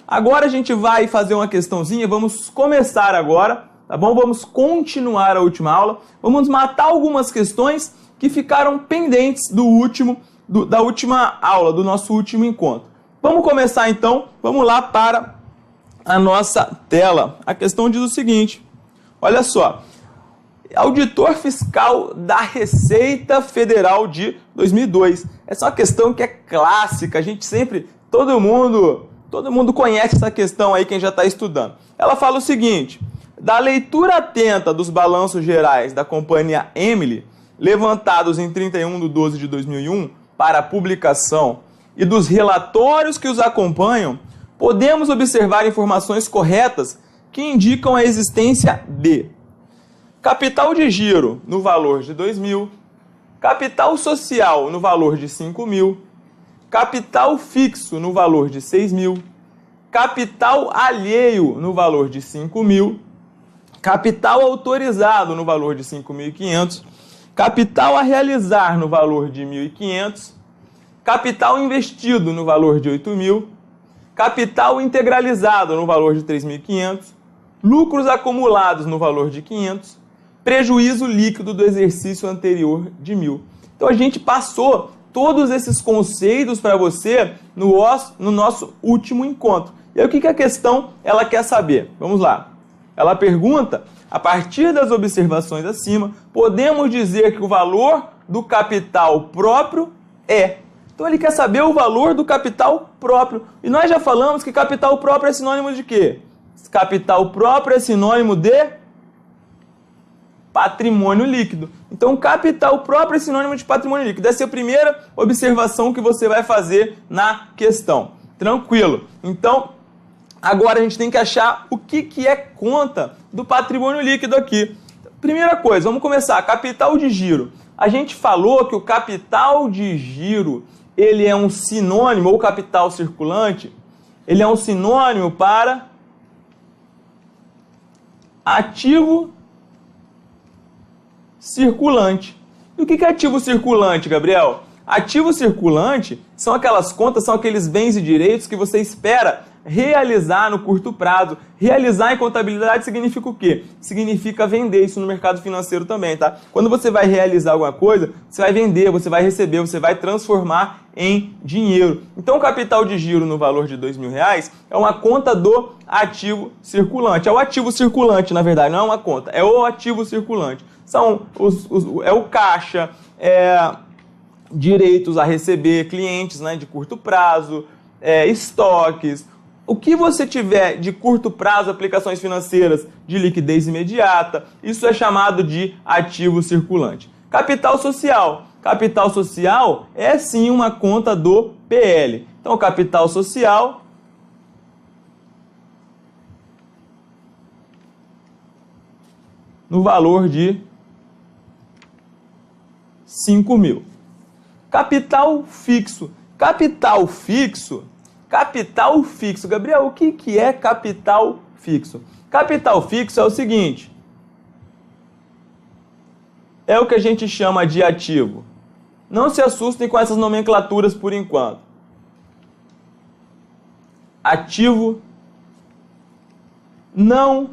Agora a gente vai fazer uma questãozinha, vamos começar agora, tá bom? Vamos continuar a última aula, vamos matar algumas questões que ficaram pendentes da última aula, do nosso último encontro. Vamos começar então, vamos lá para a nossa tela. A questão diz o seguinte, olha só, auditor fiscal da Receita Federal de 2002. Essa é uma questão que é clássica, a gente sempre, todo mundo conhece essa questão aí, quem já está estudando. Ela fala o seguinte, da leitura atenta dos balanços gerais da companhia Emily, levantados em 31/12/2001 para publicação, e dos relatórios que os acompanham, podemos observar informações corretas que indicam a existência de capital de giro no valor de 2.000, capital social no valor de 5.000, capital fixo no valor de 6.000, capital alheio no valor de 5.000, capital autorizado no valor de 5.500, capital a realizar no valor de 1.500, capital investido no valor de 8.000, capital integralizado no valor de 3.500, lucros acumulados no valor de 500, prejuízo líquido do exercício anterior de 1.000. Então a gente passou todos esses conceitos para você no nosso último encontro. E aí o que a questão ela quer saber? Vamos lá. Ela pergunta, a partir das observações acima, podemos dizer que o valor do capital próprio é... Então ele quer saber o valor do capital próprio. E nós já falamos que capital próprio é sinônimo de quê? Capital próprio é sinônimo de patrimônio líquido. Então capital próprio é sinônimo de patrimônio líquido. Essa é a primeira observação que você vai fazer na questão. Tranquilo. Então agora a gente tem que achar o que é conta do patrimônio líquido aqui. Primeira coisa, vamos começar. Capital de giro. A gente falou que o capital de giro ele é um sinônimo, ou capital circulante, ele é um sinônimo para ativo circulante. E o que é ativo circulante, Gabriel? Ativo circulante são aquelas contas, são aqueles bens e direitos que você espera realizar no curto prazo. Realizar em contabilidade significa o quê? Significa vender, isso no mercado financeiro também, tá? Quando você vai realizar alguma coisa, você vai vender, você vai receber, você vai transformar em dinheiro. Então o capital de giro no valor de R$2.000 é uma conta do ativo circulante. É o ativo circulante, na verdade, não é uma conta, é o ativo circulante. É o caixa, direitos a receber, clientes, né, de curto prazo, estoques. O que você tiver de curto prazo, aplicações financeiras de liquidez imediata, isso é chamado de ativo circulante. Capital social. Capital social é sim uma conta do PL. Então, o capital social no valor de 5.000. Capital fixo. Capital fixo, Gabriel, o que é capital fixo? Capital fixo é o seguinte, é o que a gente chama de ativo. Não se assustem com essas nomenclaturas por enquanto. Ativo não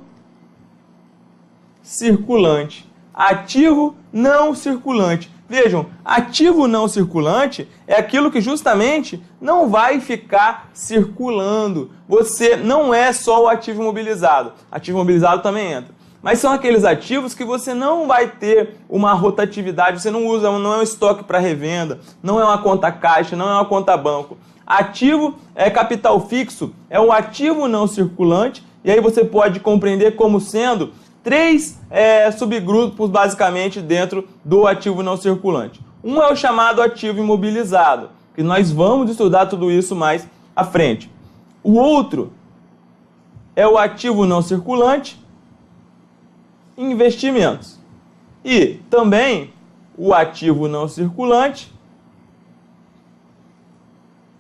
circulante. Ativo não circulante. Vejam, ativo não circulante é aquilo que justamente não vai ficar circulando. Você não é só o ativo imobilizado. Ativo imobilizado também entra. Mas são aqueles ativos que você não vai ter uma rotatividade, você não usa, não é um estoque para revenda, não é uma conta caixa, não é uma conta banco. Ativo é capital fixo, é um ativo não circulante, e aí você pode compreender como sendo três subgrupos basicamente dentro do ativo não circulante. Um é o chamado ativo imobilizado, que nós vamos estudar tudo isso mais à frente. O outro é o ativo não circulante, investimentos. E também o ativo não circulante,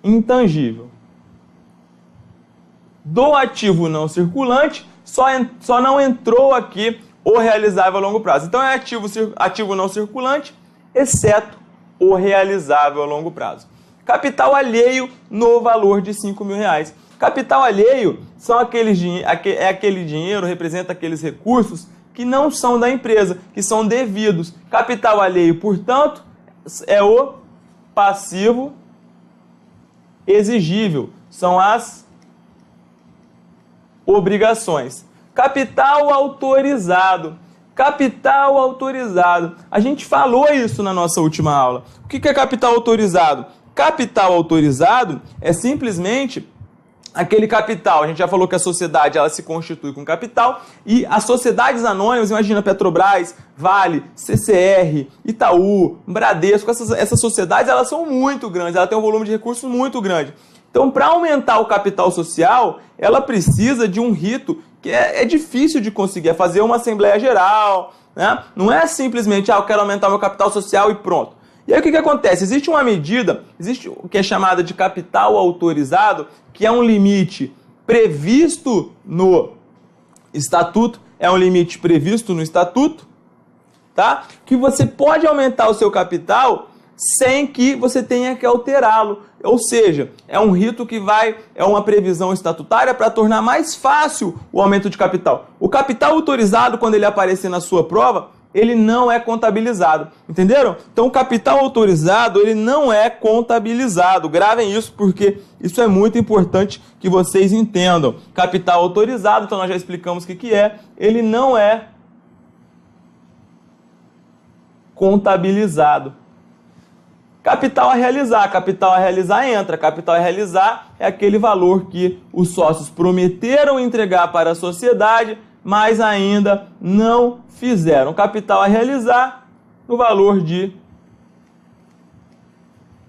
intangível. Do ativo não circulante, só não entrou aqui o realizável a longo prazo. Então é ativo não circulante, exceto o realizável a longo prazo. Capital alheio no valor de R$5.000. Capital alheio são é aquele dinheiro, representa aqueles recursos que não são da empresa, que são devidos. Capital alheio, portanto, é o passivo exigível, são as obrigações. Capital autorizado. Capital autorizado. A gente falou isso na nossa última aula. O que é capital autorizado? Capital autorizado é simplesmente aquele capital. A gente já falou que a sociedade ela se constitui com capital e as sociedades anônimas, imagina Petrobras, Vale, CCR, Itaú, Bradesco, essas sociedades elas são muito grandes, ela tem um volume de recursos muito grande. Então, para aumentar o capital social, ela precisa de um rito que é difícil de conseguir, é fazer uma Assembleia Geral, né? Não é simplesmente, eu quero aumentar meu capital social e pronto. E aí o que acontece? Existe uma medida, existe o que é chamada de capital autorizado, que é um limite previsto no estatuto, tá? Que você pode aumentar o seu capital sem que você tenha que alterá-lo. Ou seja, é um rito que é uma previsão estatutária para tornar mais fácil o aumento de capital. O capital autorizado, quando ele aparecer na sua prova, ele não é contabilizado. Entenderam? Então, o capital autorizado, ele não é contabilizado. Gravem isso, porque isso é muito importante que vocês entendam. Capital autorizado, então nós já explicamos o que é. Ele não é contabilizado. Capital a realizar entra. Capital a realizar é aquele valor que os sócios prometeram entregar para a sociedade, mas ainda não fizeram. Capital a realizar no valor de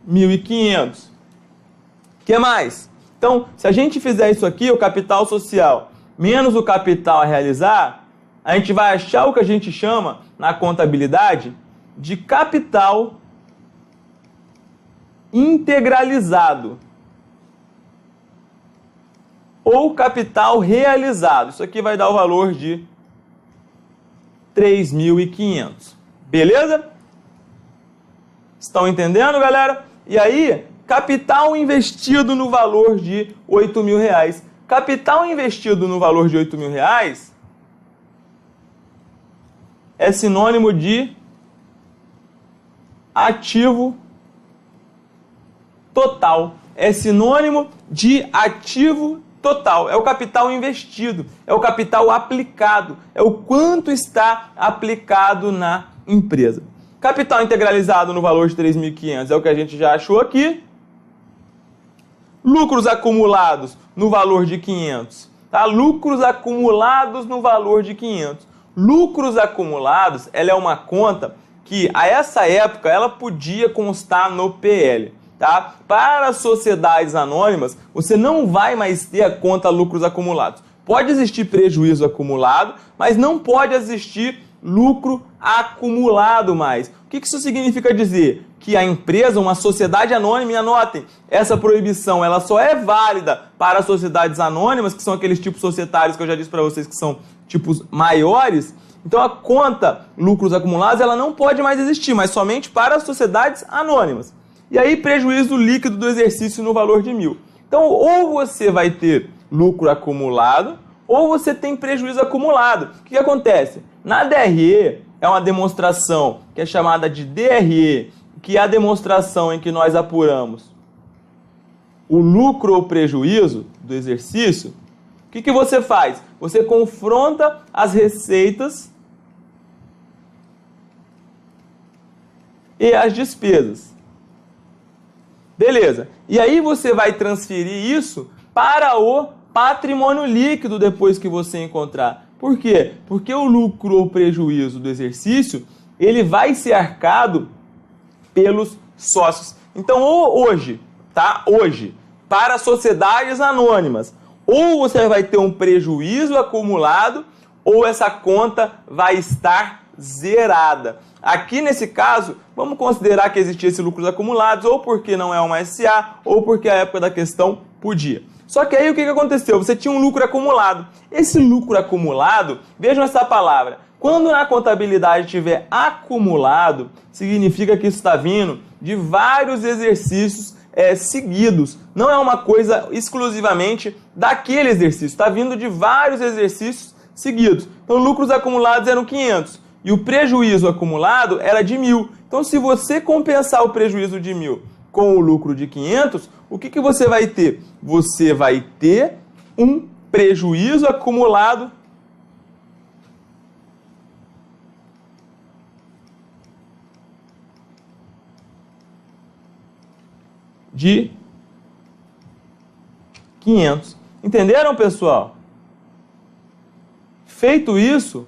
1.500. O que mais? Então, se a gente fizer isso aqui, o capital social menos o capital a realizar, a gente vai achar o que a gente chama na contabilidade de capital integralizado ou capital realizado. Isso aqui vai dar o valor de 3.500. Beleza? Estão entendendo, galera? E aí, capital investido no valor de R$8.000. Capital investido no valor de R$8.000 é sinônimo de ativo total. É sinônimo de ativo total. É o capital investido, é o capital aplicado, é o quanto está aplicado na empresa. Capital integralizado no valor de 3.500 é o que a gente já achou aqui. Lucros acumulados no valor de 500. Tá? Lucros acumulados no valor de 500. Lucros acumulados, ela é uma conta que a essa época ela podia constar no PL. Tá? Para sociedades anônimas, você não vai mais ter a conta lucros acumulados. Pode existir prejuízo acumulado, mas não pode existir lucro acumulado mais. O que isso significa dizer? Que a empresa, uma sociedade anônima, e anotem, essa proibição ela só é válida para sociedades anônimas, que são aqueles tipos societários que eu já disse para vocês que são tipos maiores. Então a conta lucros acumulados ela não pode mais existir, mas somente para sociedades anônimas. E aí, prejuízo líquido do exercício no valor de 1.000. Então, ou você vai ter lucro acumulado, ou você tem prejuízo acumulado. O que acontece? Na DRE, é uma demonstração que é chamada de DRE, que é a demonstração em que nós apuramos o lucro ou prejuízo do exercício. O que você faz? Você confronta as receitas e as despesas. Beleza. E aí você vai transferir isso para o patrimônio líquido depois que você encontrar. Por quê? Porque o lucro ou prejuízo do exercício, ele vai ser arcado pelos sócios. Então, hoje, tá? Hoje, para sociedades anônimas, ou você vai ter um prejuízo acumulado, ou essa conta vai estar zerada. Aqui nesse caso, vamos considerar que existissem lucros acumulados, ou porque não é uma SA, ou porque a época da questão podia. Só que aí o que aconteceu? Você tinha um lucro acumulado. Esse lucro acumulado, vejam essa palavra, quando na contabilidade tiver acumulado, significa que isso está vindo de vários exercícios seguidos. Não é uma coisa exclusivamente daquele exercício. Está vindo de vários exercícios seguidos. Então, lucros acumulados eram 500 e o prejuízo acumulado era de 1.000. Então, se você compensar o prejuízo de 1.000 com o lucro de 500, o que você vai ter? Você vai ter um prejuízo acumulado de 500. Entenderam, pessoal? Feito isso,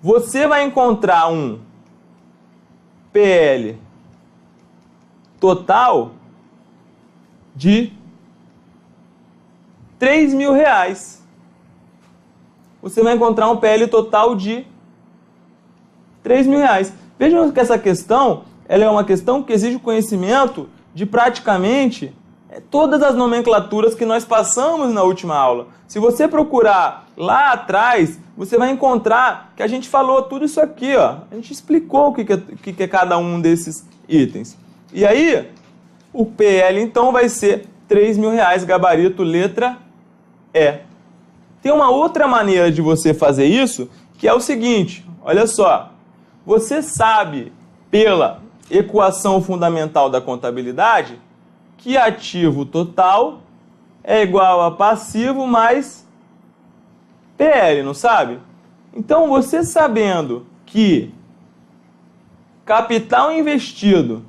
você vai encontrar um PL total de R$3.000. Você vai encontrar um PL total de R$3.000. Vejam que essa questão, ela é uma questão que exige conhecimento de praticamente todas as nomenclaturas que nós passamos na última aula. Se você procurar lá atrás, você vai encontrar que a gente falou tudo isso aqui, ó. A gente explicou o que é cada um desses itens. E aí, o PL então vai ser R$3.000, gabarito letra E. Tem uma outra maneira de você fazer isso, que é o seguinte, olha só. Você sabe, pela equação fundamental da contabilidade, que ativo total é igual a passivo mais PL, não sabe? Então, você sabendo que capital investido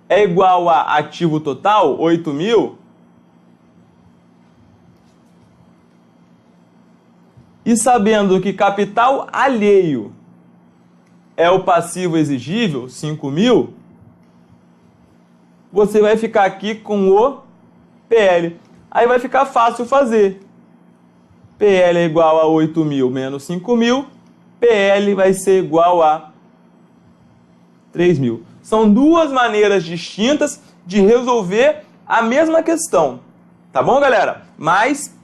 é igual a ativo total, 8.000, e sabendo que capital alheio é o passivo exigível, 5.000, você vai ficar aqui com o PL. Aí vai ficar fácil fazer. PL é igual a 8.000 menos 5.000, PL vai ser igual a 3.000. São duas maneiras distintas de resolver a mesma questão. Tá bom, galera? Mas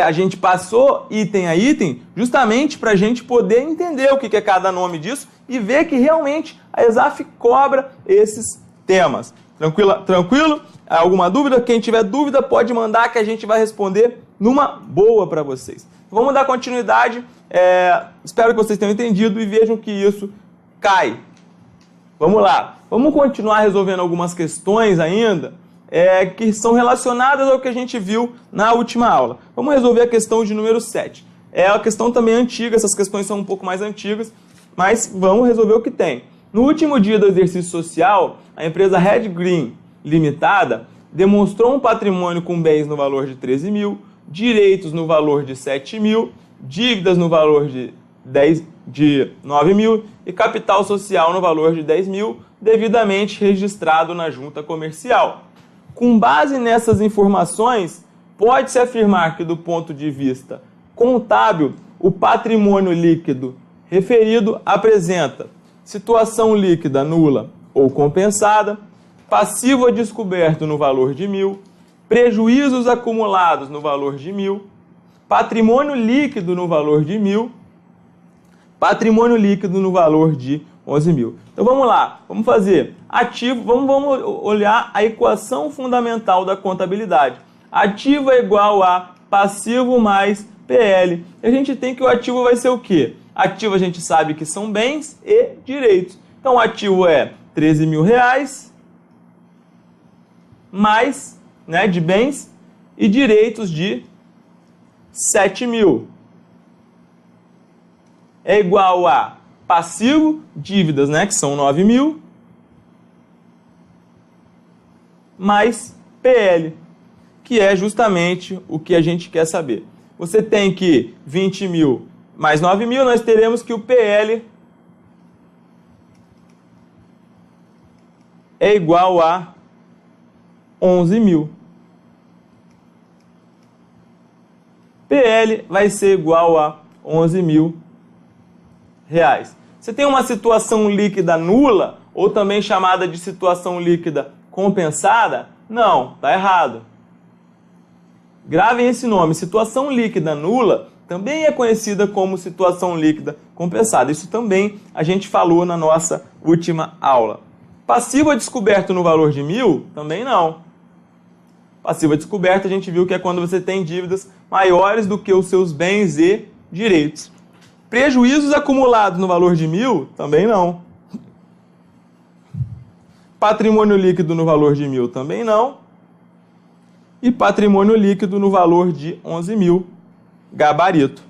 a gente passou item a item justamente para a gente poder entender o que é cada nome disso e ver que realmente a ESAF cobra esses temas. Tranquilo? Alguma dúvida? Quem tiver dúvida pode mandar que a gente vai responder numa boa para vocês. Vamos dar continuidade. Espero que vocês tenham entendido e vejam que isso cai. Vamos lá. Vamos continuar resolvendo algumas questões ainda que são relacionadas ao que a gente viu na última aula. Vamos resolver a questão de número 7. É uma questão também antiga, essas questões são um pouco mais antigas, mas vamos resolver o que tem. No último dia do exercício social, a empresa Red Green Limitada demonstrou um patrimônio com bens no valor de 13.000, direitos no valor de 7.000, dívidas no valor de 9.000 e capital social no valor de 10.000, devidamente registrado na junta comercial. Com base nessas informações, pode-se afirmar que, do ponto de vista contábil, o patrimônio líquido referido apresenta situação líquida nula ou compensada, passivo a descoberto no valor de 1.000, prejuízos acumulados no valor de 1.000, patrimônio líquido no valor de 1.000, patrimônio líquido no valor de 11.000. Então vamos lá, vamos fazer ativo, vamos olhar a equação fundamental da contabilidade. Ativo é igual a passivo mais PL. A gente tem que o ativo vai ser o quê? Ativo a gente sabe que são bens e direitos. Então o ativo é R$13.000 mais, de bens e direitos de 7.000. É igual a passivo, dívidas, que são 9.000, mais PL, que é justamente o que a gente quer saber. Você tem que 20.000 mais 9.000, nós teremos que o PL é igual a 11.000. PL vai ser igual a 11.000 reais. Você tem uma situação líquida nula, ou também chamada de situação líquida compensada? Não, está errado. Gravem esse nome. Situação líquida nula também é conhecida como situação líquida compensada. Isso também a gente falou na nossa última aula. Passivo a descoberto no valor de 1.000? Também não. Passivo a descoberto a gente viu que é quando você tem dívidas maiores do que os seus bens e direitos. Prejuízos acumulados no valor de 1.000? Também não. Patrimônio líquido no valor de 1.000? Também não. E patrimônio líquido no valor de 11.000. Gabarito.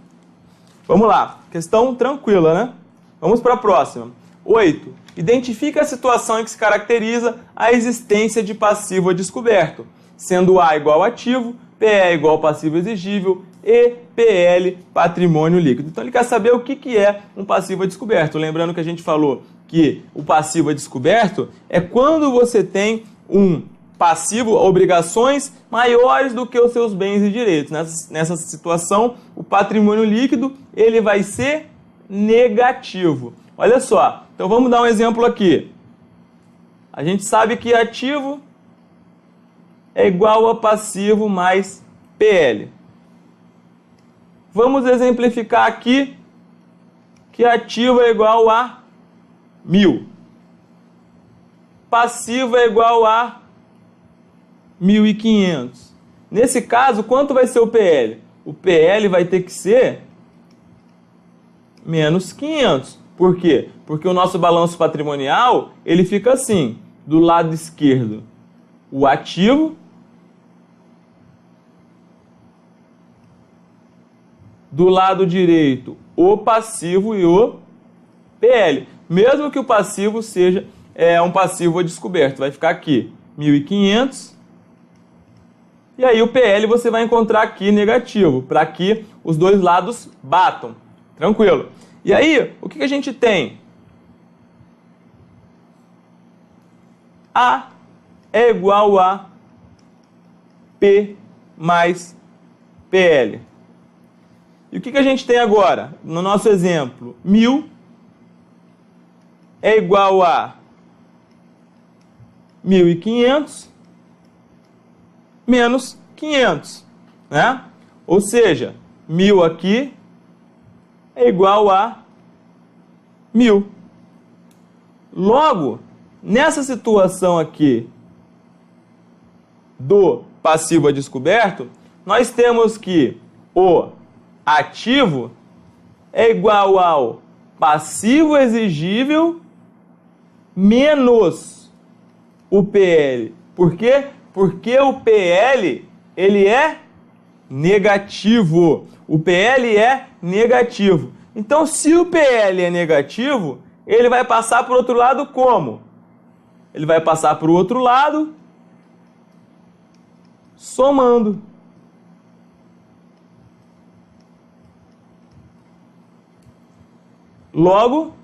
Vamos lá. Questão tranquila, né? Vamos para a próxima. 8. Identifica a situação em que se caracteriza a existência de passivo a descoberto, sendo A igual ativo, PE igual passivo exigível e PL patrimônio líquido. Então ele quer saber o que é um passivo a descoberto. Lembrando que a gente falou que o passivo a descoberto é quando você tem um passivo, obrigações maiores do que os seus bens e direitos. Nessa situação, o patrimônio líquido ele vai ser negativo. Olha só, então vamos dar um exemplo aqui. A gente sabe que ativo é igual a passivo mais PL. Vamos exemplificar aqui que ativo é igual a 1.000. Passivo é igual a 1.500. Nesse caso, quanto vai ser o PL? O PL vai ter que ser menos 500. Por quê? Porque o nosso balanço patrimonial, ele fica assim, do lado esquerdo, o ativo, do lado direito, o passivo e o PL. Mesmo que o passivo seja um passivo a descoberto, vai ficar aqui, 1.500. E aí o PL você vai encontrar aqui negativo, para que os dois lados batam. Tranquilo. E aí, o que a gente tem? A é igual a P mais PL. E o que a gente tem agora? No nosso exemplo, 1.000 é igual a 1.500 menos 500, né? Ou seja, 1.000 aqui é igual a 1.000. Logo, nessa situação aqui do passivo a descoberto, nós temos que o ativo é igual ao passivo exigível menos o PL. Por quê? Porque o PL ele é negativo. O PL é negativo. Então, se o PL é negativo, ele vai passar para o outro lado como? Ele vai passar para o outro lado somando. Logo,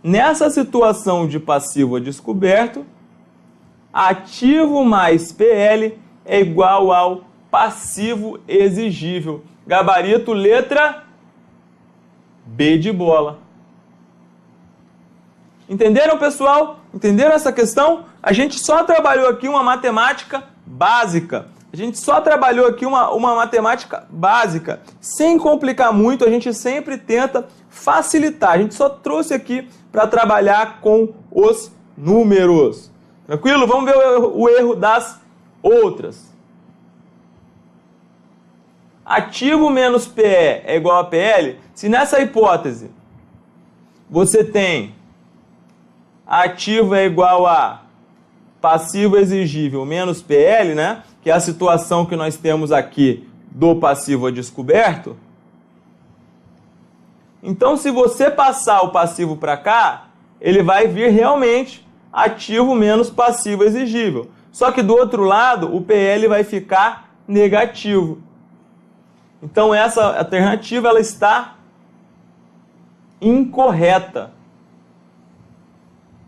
nessa situação de passivo a descoberto, ativo mais PL é igual ao passivo exigível. Gabarito, letra B de bola. Entenderam, pessoal? Entenderam essa questão? A gente só trabalhou aqui uma matemática básica. A gente só trabalhou aqui uma matemática básica. Sem complicar muito, a gente sempre tenta facilitar. A gente só trouxe aqui para trabalhar com os números. Tranquilo? Vamos ver o erro das outras. Ativo menos PE é igual a PL. Se nessa hipótese você tem ativo é igual a passivo exigível menos PL, né? Que é a situação que nós temos aqui do passivo a descoberto. Então, se você passar o passivo para cá, ele vai vir realmente ativo menos passivo exigível. Só que do outro lado, o PL vai ficar negativo. Então, essa alternativa ela está incorreta.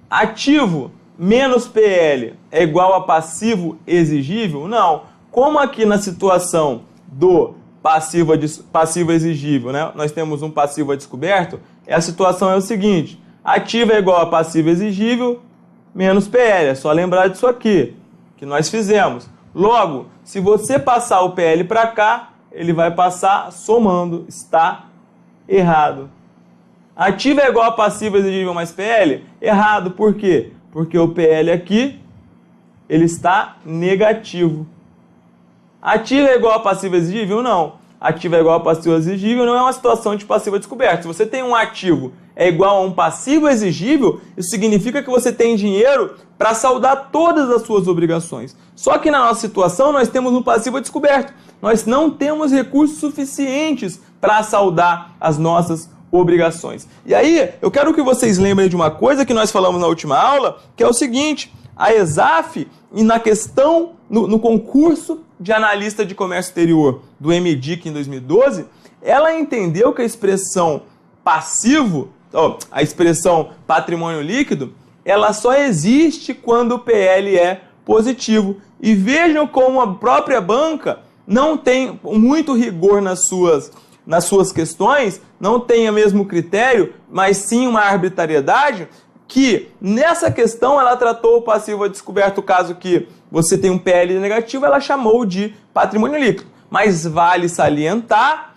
Ativo menos PL é igual a passivo exigível? Não. Como aqui na situação do passivo exigível, né? Nós temos um passivo a descoberto, a situação é o seguinte: ativo é igual a passivo exigível menos PL. É só lembrar disso aqui, que nós fizemos. Logo, se você passar o PL para cá, ele vai passar somando. Está errado. Ativo é igual a passivo exigível mais PL? Errado. Por quê? Porque o PL aqui Ele está negativo. Ativo é igual a passivo exigível? Não. Ativo é igual a passivo exigível não é uma situação de passivo descoberto. Se você tem um ativo é igual a um passivo exigível, isso significa que você tem dinheiro para saldar todas as suas obrigações. Só que na nossa situação nós temos um passivo descoberto. Nós não temos recursos suficientes para saldar as nossas obrigações. E aí, eu quero que vocês lembrem de uma coisa que nós falamos na última aula, que é o seguinte: a ESAF, e na questão, no concurso de analista de comércio exterior do MDIC em 2012, ela entendeu que a expressão passivo, a expressão patrimônio líquido, ela só existe quando o PL é positivo. E vejam como a própria banca não tem muito rigor nas suas questões, não tem o mesmo critério, mas sim uma arbitrariedade, que nessa questão ela tratou o passivo a descoberto, o caso que você tem um PL negativo, ela chamou de patrimônio líquido. Mas vale salientar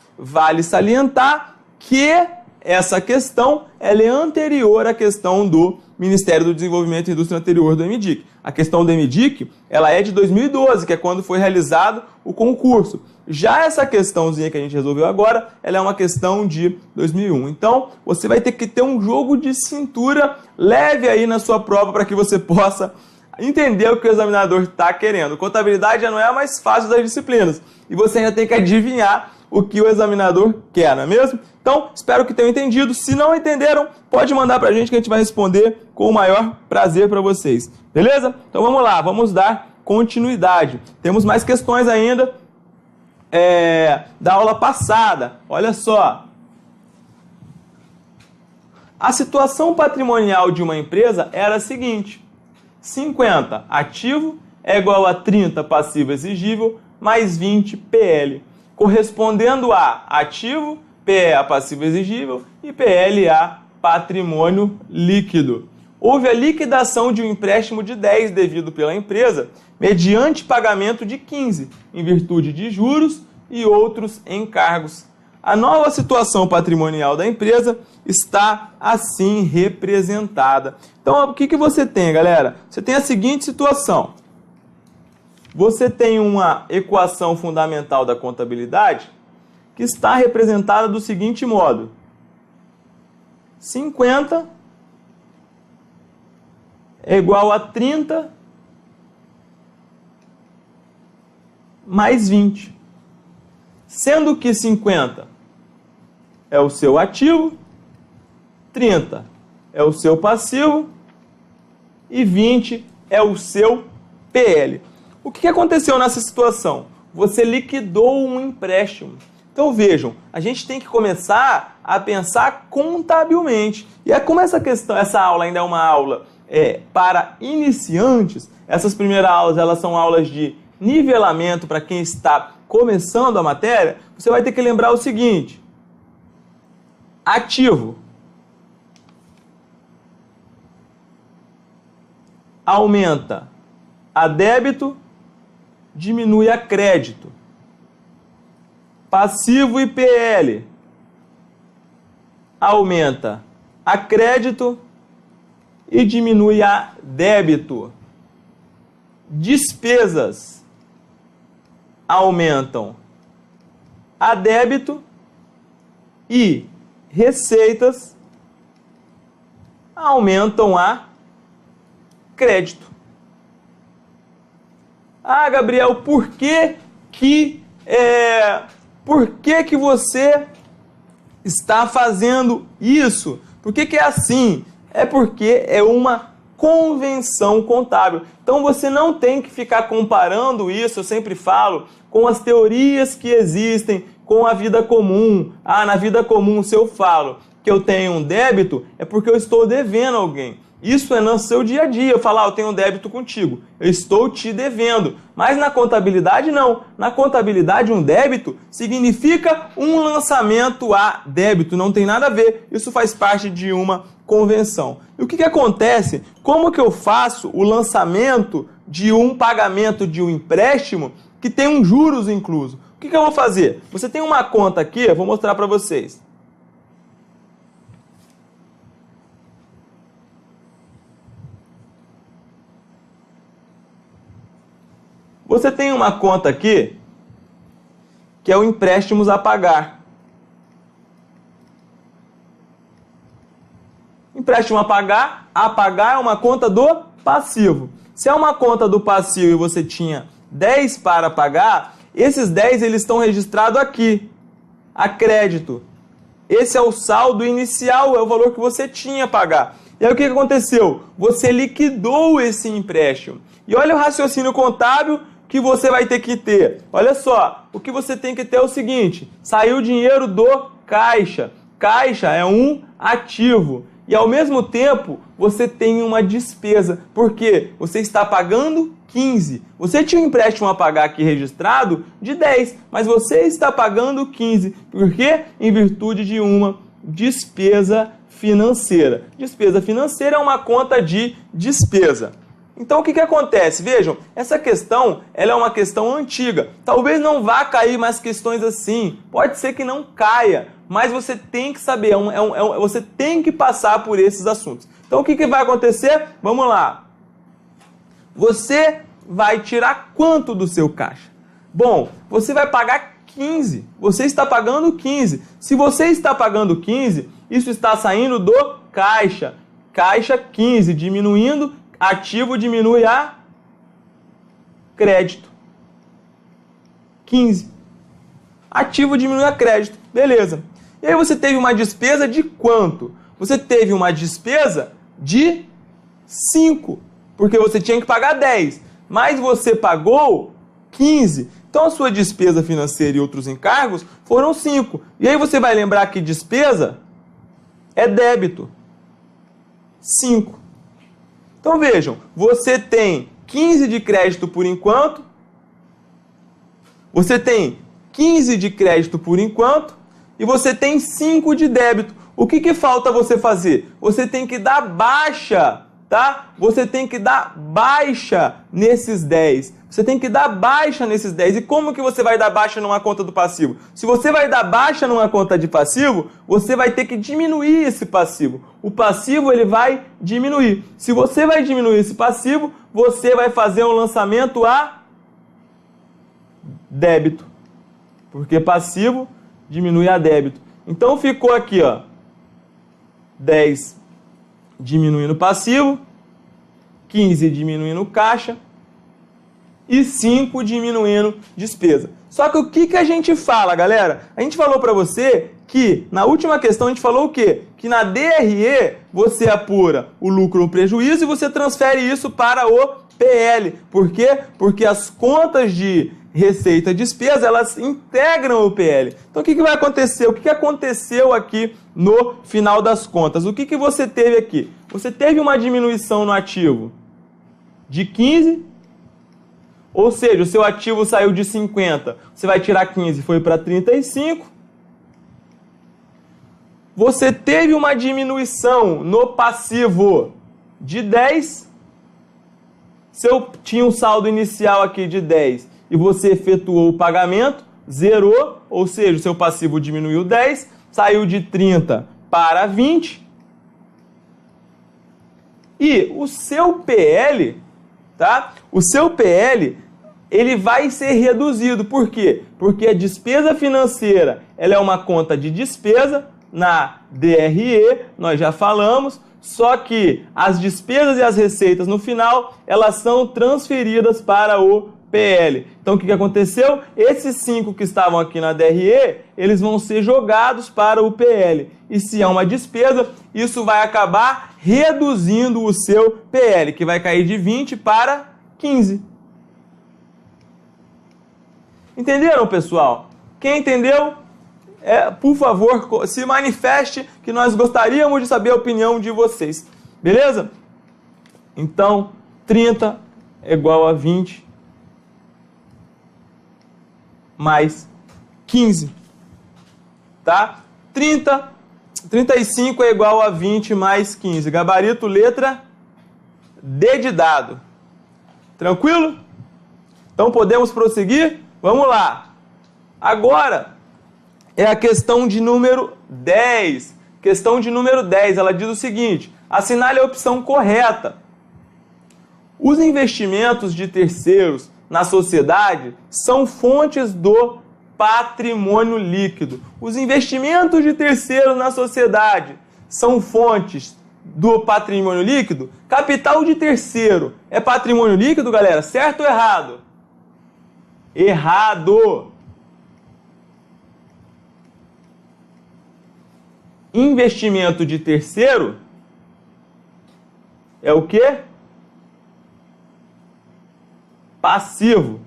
que essa questão ela é anterior à questão do Ministério do Desenvolvimento e Indústria anterior do MDIC. A questão do MDIC, ela é de 2012, que é quando foi realizado o concurso. Já essa questãozinha que a gente resolveu agora, ela é uma questão de 2001. Então, você vai ter que ter um jogo de cintura leve aí na sua prova para que você possa entender o que o examinador está querendo. Contabilidade já não é a mais fácil das disciplinas. E você ainda tem que adivinhar o que o examinador quer, não é mesmo? Então, espero que tenham entendido. Se não entenderam, pode mandar para a gente que a gente vai responder com o maior prazer para vocês. Beleza? Então vamos lá, vamos dar continuidade. Temos mais questões ainda da aula passada. Olha só. A situação patrimonial de uma empresa era a seguinte: 50 ativo é igual a 30 passivo exigível mais 20 PL, correspondendo a ativo, PE a passivo exigível e PL a patrimônio líquido. Houve a liquidação de um empréstimo de 10 devido pela empresa, mediante pagamento de 15, em virtude de juros e outros encargos. A nova situação patrimonial da empresa está assim representada. Então, o que você tem, galera? Você tem a seguinte situação. Você tem uma equação fundamental da contabilidade que está representada do seguinte modo: 50 é igual a 30 mais 20. Sendo que 50 é o seu ativo, 30 é o seu passivo e 20 é o seu PL. O que aconteceu nessa situação? Você liquidou um empréstimo. Então vejam, a gente tem que começar a pensar contabilmente. E é como essa aula ainda é uma aula para iniciantes. Essas primeiras aulas elas são aulas de nivelamento para quem está começando a matéria. Você vai ter que lembrar o seguinte: ativo aumenta a débito, diminui a crédito. Passivo e PL aumenta a crédito e diminui a débito. Despesas aumentam a débito e receitas aumentam a crédito. Ah, Gabriel, por que você está fazendo isso? Por que é assim? É porque é uma convenção contábil. Então você não tem que ficar comparando isso, eu sempre falo, com as teorias que existem, com a vida comum. Ah, na vida comum, se eu falo que eu tenho um débito, é porque eu estou devendo a alguém. Isso é no seu dia a dia. Eu falo, eu tenho um débito contigo, eu estou te devendo. Mas na contabilidade não. Na contabilidade um débito significa um lançamento a débito, não tem nada a ver. Isso faz parte de uma convenção. E o que acontece? Como que eu faço o lançamento de um pagamento de um empréstimo que tem um juros incluso? O que eu vou fazer? Você tem uma conta aqui, eu vou mostrar para vocês. Você tem uma conta aqui, que é o empréstimos a pagar. Empréstimo a pagar é uma conta do passivo. Se é uma conta do passivo e você tinha 10 para pagar, esses 10 eles estão registrados aqui, a crédito. Esse é o saldo inicial, é o valor que você tinha a pagar. E aí o que aconteceu? Você liquidou esse empréstimo. E olha o raciocínio contábil que você vai ter que ter. Olha só, o que você tem que ter é o seguinte: saiu o dinheiro do caixa. Caixa é um ativo. E ao mesmo tempo, você tem uma despesa. Por quê? Você está pagando 15. Você tinha um empréstimo a pagar aqui registrado de 10, mas você está pagando 15. Por quê? Em virtude de uma despesa financeira. Despesa financeira é uma conta de despesa. Então o que acontece? Vejam, essa questão ela é uma questão antiga. Talvez não vá cair mais questões assim. Pode ser que não caia, mas você tem que saber, você tem que passar por esses assuntos. Então o que vai acontecer? Vamos lá. Você vai tirar quanto do seu caixa? Bom, você vai pagar 15. Você está pagando 15. Se você está pagando 15, isso está saindo do caixa. Caixa 15, diminuindo, ativo diminui a crédito. 15. Ativo diminui a crédito. Beleza. E aí você teve uma despesa de quanto? Você teve uma despesa de 5, porque você tinha que pagar 10, mas você pagou 15. Então a sua despesa financeira e outros encargos foram 5. E aí você vai lembrar que despesa é débito. 5. Então vejam, você tem 15 de crédito por enquanto, você tem 15 de crédito por enquanto, e você tem 5 de débito. O que falta você fazer? Você tem que dar baixa, tá? Você tem que dar baixa nesses 10. Você tem que dar baixa nesses 10. E como que você vai dar baixa numa conta do passivo? Se você vai dar baixa numa conta de passivo, você vai ter que diminuir esse passivo. O passivo ele vai diminuir. Se você vai diminuir esse passivo, você vai fazer um lançamento a débito. Porque passivo diminui a débito. Então ficou aqui, ó, 10 diminuindo passivo, 15 diminuindo caixa e 5 diminuindo despesa. Só que o que a gente fala, galera? A gente falou para você que na última questão a gente falou o quê? Que na DRE você apura o lucro ou prejuízo e você transfere isso para o PL. Por quê? Porque as contas de receita e despesa, elas integram o PL. Então o que vai acontecer? O que aconteceu aqui no final das contas? O que você teve aqui? Você teve uma diminuição no ativo de 15, ou seja, o seu ativo saiu de 50, você vai tirar 15, foi para 35. Você teve uma diminuição no passivo de 10, tinha um saldo inicial aqui de 10, e você efetuou o pagamento, zerou, ou seja, o seu passivo diminuiu 10, saiu de 30 para 20. E o seu PL, tá? O seu PL, ele vai ser reduzido. Por quê? Porque a despesa financeira, ela é uma conta de despesa, na DRE, nós já falamos, só que as despesas e as receitas no final, elas são transferidas para o PL. Então o que aconteceu? Esses 5 que estavam aqui na DRE, eles vão ser jogados para o PL. E se é uma despesa, isso vai acabar reduzindo o seu PL, que vai cair de 20 para 15. Entenderam, pessoal? Quem entendeu, por favor, se manifeste, que nós gostaríamos de saber a opinião de vocês. Beleza? Então, 30 é igual a 20 mais 15, tá? 35 é igual a 20 mais 15. Gabarito, letra D de dado. Tranquilo? Então podemos prosseguir? Vamos lá. Agora é a questão de número 10. Questão de número 10, ela diz o seguinte: assinale a opção correta. Os investimentos de terceiros na sociedade são fontes do patrimônio líquido. Os investimentos de terceiros na sociedade são fontes do patrimônio líquido. Capital de terceiro é patrimônio líquido, galera? Certo ou errado? Errado. Investimento de terceiro é o quê? Passivo.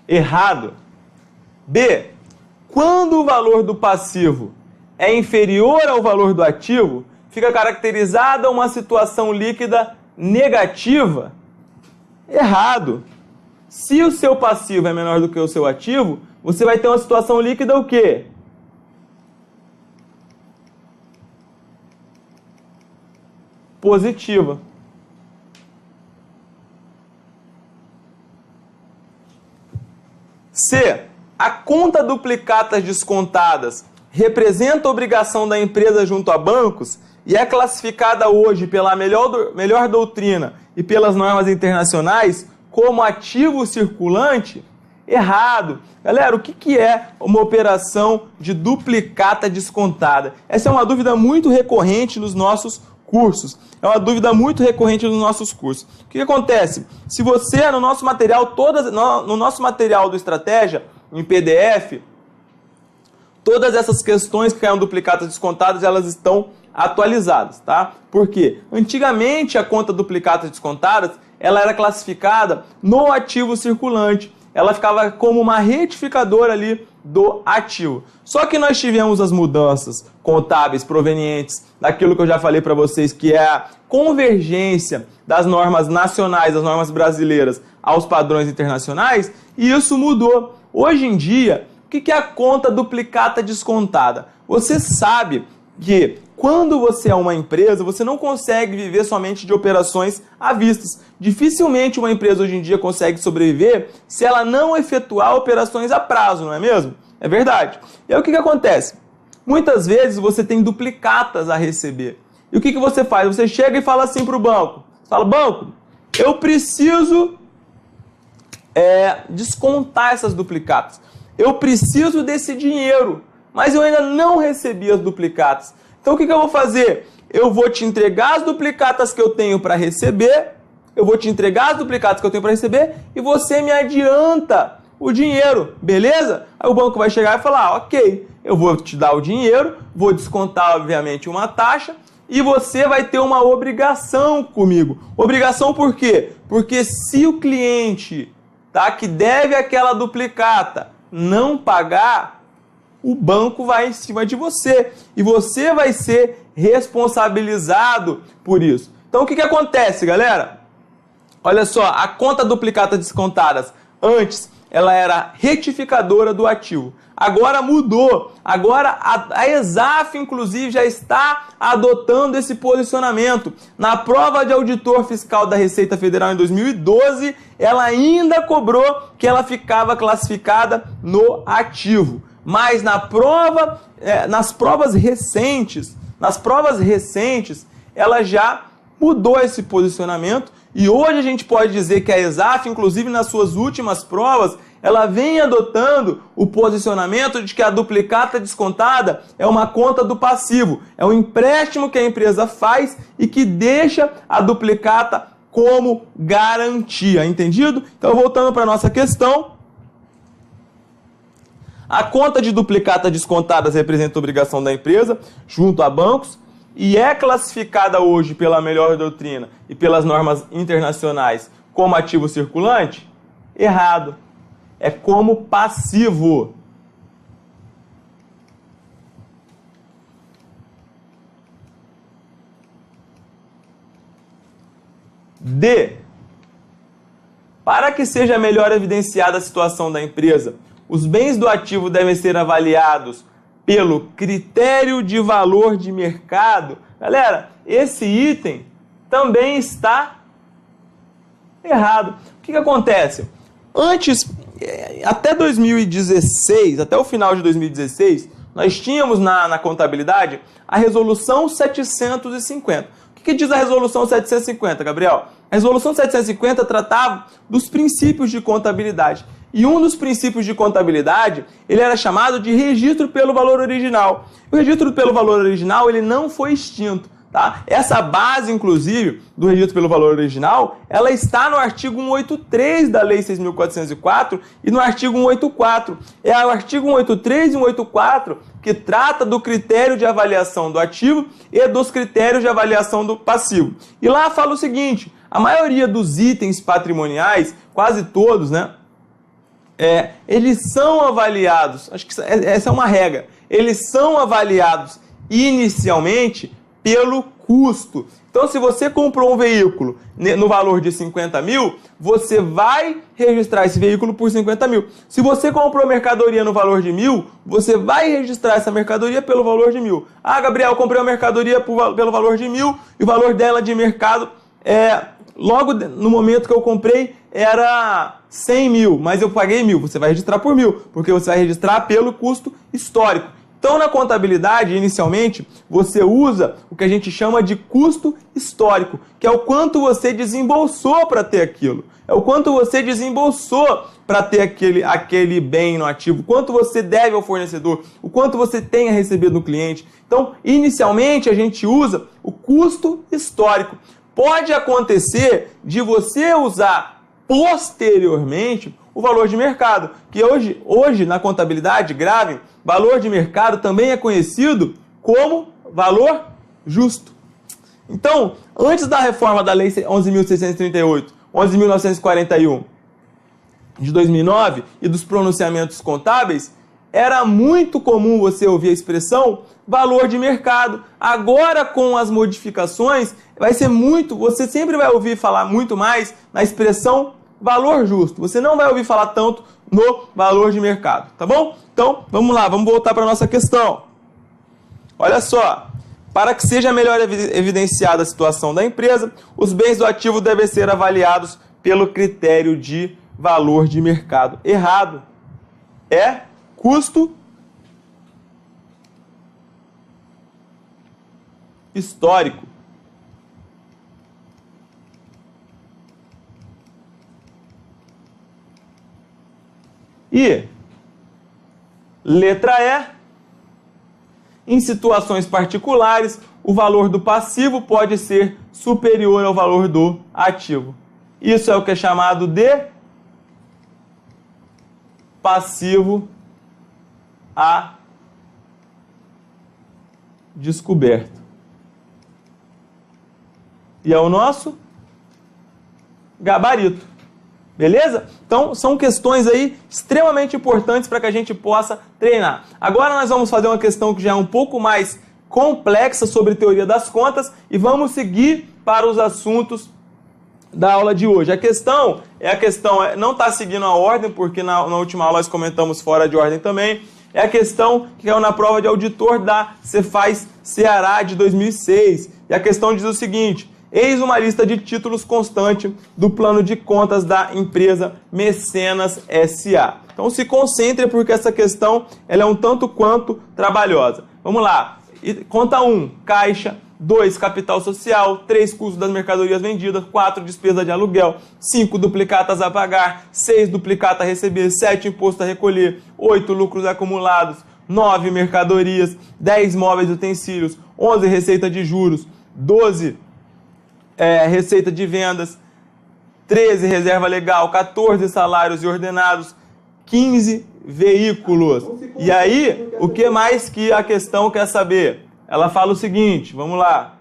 Errado. B. Quando o valor do passivo é inferior ao valor do ativo, fica caracterizada uma situação líquida negativa. Errado. Se o seu passivo é menor do que o seu ativo, você vai ter uma situação líquida o quê? Positiva. C. A conta duplicatas descontadas representa a obrigação da empresa junto a bancos e é classificada hoje pela melhor doutrina e pelas normas internacionais como ativo circulante? Errado. Galera, o que é uma operação de duplicata descontada? Essa é uma dúvida muito recorrente nos nossos cursos. É uma dúvida muito recorrente nos nossos cursos. O que acontece? Se você, no nosso material, no nosso material do Estratégia, em PDF, todas essas questões que eram duplicatas descontadas, elas estão atualizadas, tá? Por quê? Antigamente, a conta duplicatas descontadas, ela era classificada no ativo circulante. Ela ficava como uma retificadora ali do ativo. Só que nós tivemos as mudanças contábeis provenientes daquilo que eu já falei para vocês, que é a convergência das normas nacionais, das normas brasileiras, aos padrões internacionais, e isso mudou. Hoje em dia, o que é a conta duplicata descontada? Você sabe que quando você é uma empresa, você não consegue viver somente de operações à vista. Dificilmente uma empresa hoje em dia consegue sobreviver se ela não efetuar operações a prazo, não é mesmo? É verdade. E aí o que acontece? Muitas vezes você tem duplicatas a receber. E o que você faz? Você chega e fala assim para o banco. Você fala, banco, eu preciso descontar essas duplicatas. Eu preciso desse dinheiro, mas eu ainda não recebi as duplicatas. Então o que eu vou fazer? Eu vou te entregar as duplicatas que eu tenho para receber, e você me adianta o dinheiro, beleza? Aí o banco vai chegar e falar, ok, eu vou te dar o dinheiro, vou descontar obviamente uma taxa e você vai ter uma obrigação comigo. Obrigação por quê? Porque se o cliente, tá, que deve aquela duplicata não pagar, o banco vai em cima de você e você vai ser responsabilizado por isso. Então o que acontece, galera? Olha só, a conta duplicata descontadas, antes ela era retificadora do ativo. Agora mudou. Agora a ESAF, inclusive, já está adotando esse posicionamento. Na prova de auditor fiscal da Receita Federal em 2012, ela ainda cobrou que ela ficava classificada no ativo. Mas nas provas recentes, ela já mudou esse posicionamento. E hoje a gente pode dizer que a ESAF, inclusive nas suas últimas provas, ela vem adotando o posicionamento de que a duplicata descontada é uma conta do passivo. É um empréstimo que a empresa faz e que deixa a duplicata como garantia. Entendido? Então, voltando para a nossa questão. A conta de duplicata descontadas representa a obrigação da empresa junto a bancos e é classificada hoje pela melhor doutrina e pelas normas internacionais como ativo circulante? Errado. É como passivo. D. Para que seja melhor evidenciada a situação da empresa, os bens do ativo devem ser avaliados pelo critério de valor de mercado. Galera, esse item também está errado. O que acontece? Antes, até 2016, até o final de 2016, nós tínhamos na contabilidade a Resolução 750. O que diz a Resolução 750, Gabriel? A Resolução 750 tratava dos princípios de contabilidade. E um dos princípios de contabilidade, ele era chamado de registro pelo valor original. O registro pelo valor original, ele não foi extinto. Tá? Essa base, inclusive, do registro pelo valor original, ela está no artigo 183 da Lei 6.404 e no artigo 184. É o artigo 183 e 184 que trata do critério de avaliação do ativo e dos critérios de avaliação do passivo. E lá fala o seguinte, a maioria dos itens patrimoniais, quase todos, né? Eles são avaliados, acho que essa é uma regra, eles são avaliados inicialmente pelo custo. Então, se você comprou um veículo no valor de 50 mil, você vai registrar esse veículo por 50 mil. Se você comprou mercadoria no valor de 1.000, você vai registrar essa mercadoria pelo valor de 1.000. Ah, Gabriel, eu comprei uma mercadoria pelo valor de 1.000 e o valor dela de mercado, logo no momento que eu comprei, era 100 mil, mas eu paguei 1.000. Você vai registrar por 1.000, porque você vai registrar pelo custo histórico. Então, na contabilidade, inicialmente, você usa o que a gente chama de custo histórico, que é o quanto você desembolsou para ter aquilo. É o quanto você desembolsou para ter aquele bem no ativo, o quanto você deve ao fornecedor, o quanto você tem a receber do cliente. Então, inicialmente, a gente usa o custo histórico. Pode acontecer de você usar posteriormente o valor de mercado, que hoje na contabilidade, gravem, valor de mercado também é conhecido como valor justo. Então, antes da reforma da Lei 11.638, 11.941 de 2009 e dos pronunciamentos contábeis, era muito comum você ouvir a expressão valor de mercado. Agora, com as modificações, você sempre vai ouvir falar muito mais na expressão valor justo. Você não vai ouvir falar tanto no valor de mercado, tá bom? Então, vamos lá, vamos voltar para a nossa questão. Olha só, para que seja melhor evidenciada a situação da empresa, os bens do ativo devem ser avaliados pelo critério de valor de mercado. Errado. É custo histórico. E letra E, em situações particulares, o valor do passivo pode ser superior ao valor do ativo. Isso é o que é chamado de passivo a descoberto. E é o nosso gabarito. Beleza? Então, são questões aí extremamente importantes para que a gente possa treinar. Agora nós vamos fazer uma questão que já é um pouco mais complexa sobre teoria das contas e vamos seguir para os assuntos da aula de hoje. A questão não está seguindo a ordem, porque na última aula nós comentamos fora de ordem também. É a questão que caiu na prova de auditor da Cefaz Ceará de 2006. E a questão diz o seguinte: eis uma lista de títulos constante do plano de contas da empresa Mecenas S.A. Então se concentre, porque essa questão ela é um tanto quanto trabalhosa. Vamos lá. Conta 1, caixa. 2, capital social. 3, custo das mercadorias vendidas. 4, despesa de aluguel. 5, duplicatas a pagar. 6, duplicata a receber. 7, imposto a recolher. 8, lucros acumulados. 9, mercadorias. 10, móveis e utensílios. 11, receita de juros. 12, receita de vendas. 13, reserva legal. 14, salários e ordenados. 15, veículos. E aí, o que mais que a questão quer saber? Ela fala o seguinte, vamos lá.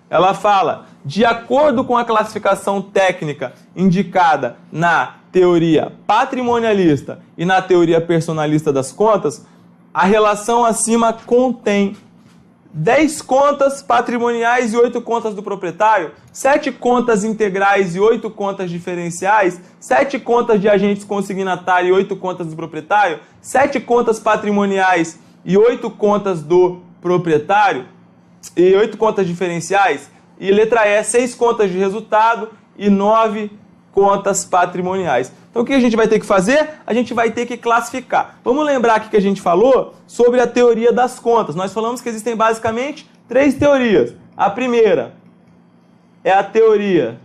Ela fala, de acordo com a classificação técnica indicada na teoria patrimonialista e na teoria personalista das contas, a relação acima contém 10 contas patrimoniais e 8 contas do proprietário, 7 contas integrais e 8 contas diferenciais, 7 contas de agentes consignatários e 8 contas do proprietário, 7 contas patrimoniais e 8 contas do proprietário, e 8 contas diferenciais, e letra E, 6 contas de resultado e 9 contas patrimoniais. Então o que a gente vai ter que fazer? A gente vai ter que classificar. Vamos lembrar aqui que a gente falou sobre a teoria das contas. Nós falamos que existem basicamente 3 teorias. A primeira é a teoria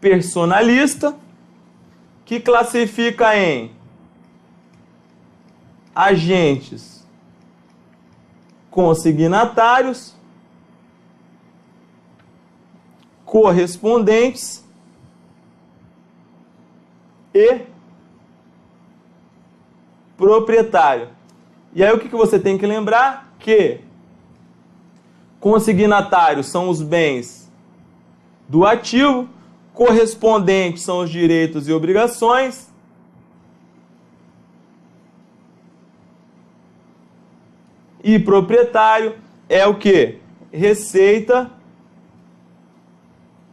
personalista, que classifica em agentes consignatários, correspondentes e proprietário. E aí o que você tem que lembrar? Que consignatários são os bens do ativo, correspondentes são os direitos e obrigações, e proprietário é o que? Receita,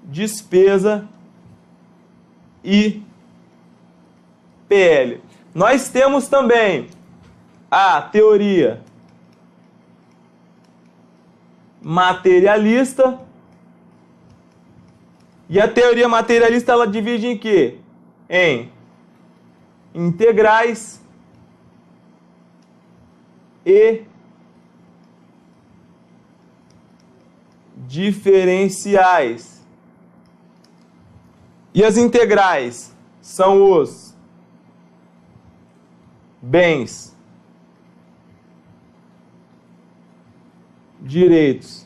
despesa e PL. Nós temos também a teoria materialista. E a teoria materialista ela divide em quê? Em integrais e diferenciais. E as integrais são os bens, direitos